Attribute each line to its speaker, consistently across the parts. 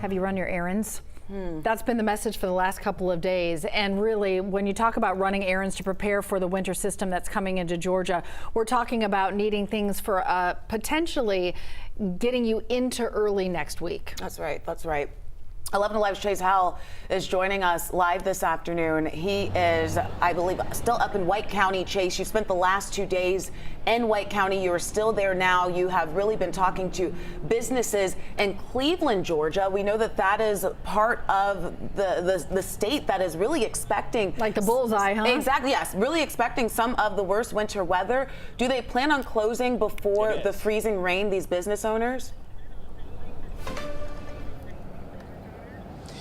Speaker 1: Have you run your errands? That's been the message for the last couple of days. And really, when you talk about running errands to prepare for the winter system that's coming into Georgia, we're talking about needing things for potentially getting you into early next week.
Speaker 2: That's right. That's right. 11 Alive's Chase Howell is joining us live this afternoon. He is, I believe, still up in White County. Chase, you spent the last 2 days in White County. You are still there now. You have really been talking to businesses in Cleveland, Georgia. We know that that is part of the state that is really expecting.
Speaker 1: Like the bullseye, huh?
Speaker 2: Exactly, yes. Really expecting some of the worst winter weather. Do they plan on closing before the freezing rain, these business owners?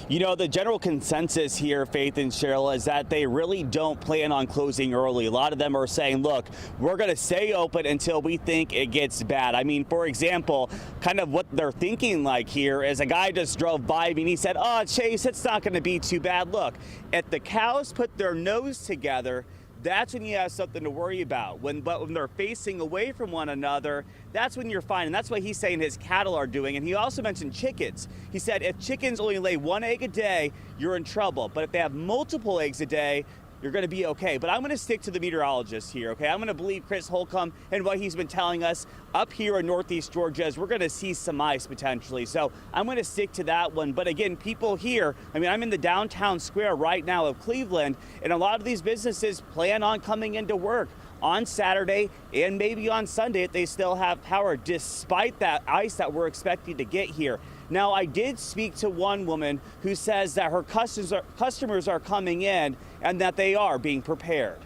Speaker 3: You know, the general consensus here, Faith and Cheryl, is that they really don't plan on closing early. A lot of them are saying, look, we're going to stay open until we think it gets bad. I mean, for example, kind of what they're thinking like here is a guy just drove by me and he said, oh, Chase, it's not going to be too bad. Look, if the cows put their nose together, that's when you have something to worry about. But when they're facing away from one another, that's when you're fine. And that's what he's saying his cattle are doing. And he also mentioned chickens. He said if chickens only lay 1 egg a day, you're in trouble. But if they have multiple eggs a day, you're going to be okay. But I'm going to stick to the meteorologist here, okay? I'm going to believe Chris Holcomb and what he's been telling us up here in Northeast Georgia is we're going to see some ice potentially. So I'm going to stick to that one. But again, people here, I mean, I'm in the downtown square right now of Cleveland, and a lot of these businesses plan on coming into work on Saturday and maybe on Sunday if they still have power, despite that ice that we're expecting to get here. Now, I did speak to one woman who says that her customers are coming in and that they are being prepared.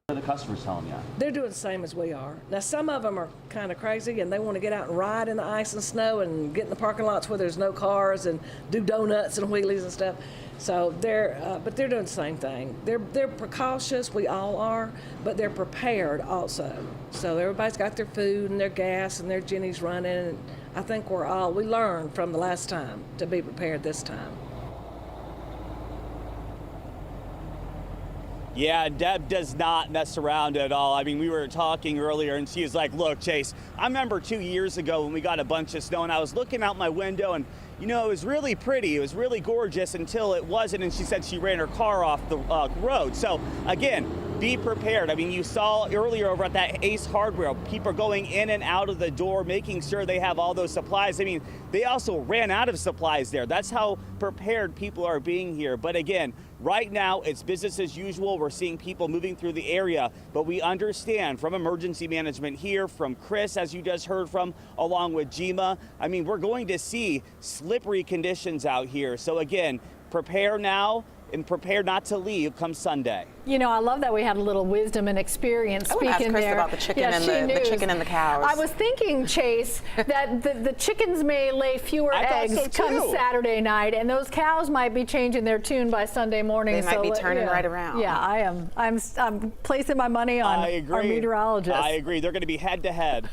Speaker 3: What are the customers telling you?
Speaker 4: They're doing the same as we are. Now, some of them are kind of crazy and they want to get out and ride in the ice and snow and get in the parking lots where there's no cars and do donuts and wheelies and stuff. So but they're doing the same thing. They're precautious, we all are, but they're prepared also. So everybody's got their food and their gas and their Jenny's running. And I think we learned from the last time to be prepared this time.
Speaker 3: Yeah, Deb does not mess around at all. I mean, we were talking earlier and she was like, look, Chase, I remember 2 years ago when we got a bunch of snow and I was looking out my window and, you know, it was really pretty. It was really gorgeous until it wasn't. And she said she ran her car off the road. So again, be prepared. I mean, you saw earlier over at that Ace Hardware, people are going in and out of the door, making sure they have all those supplies. I mean, they also ran out of supplies there. That's how prepared people are being here. But again, right now, it's business as usual. We're seeing people moving through the area, but we understand from emergency management here, from Chris, as you just heard from, along with Jima. I mean, we're going to see slippery conditions out here. So again, prepare now and prepare not to leave come Sunday.
Speaker 1: You know, I love that we had a little wisdom and experience speaking there.
Speaker 2: I would ask Chris about the chicken the chicken and the cows.
Speaker 1: I was thinking, Chase, that the chickens may lay fewer eggs come Saturday night, and those cows might be changing their tune by Sunday morning.
Speaker 2: They might be turning right around.
Speaker 1: Yeah, I am. I'm placing my money on our meteorologist.
Speaker 3: I agree. They're going to be head to head.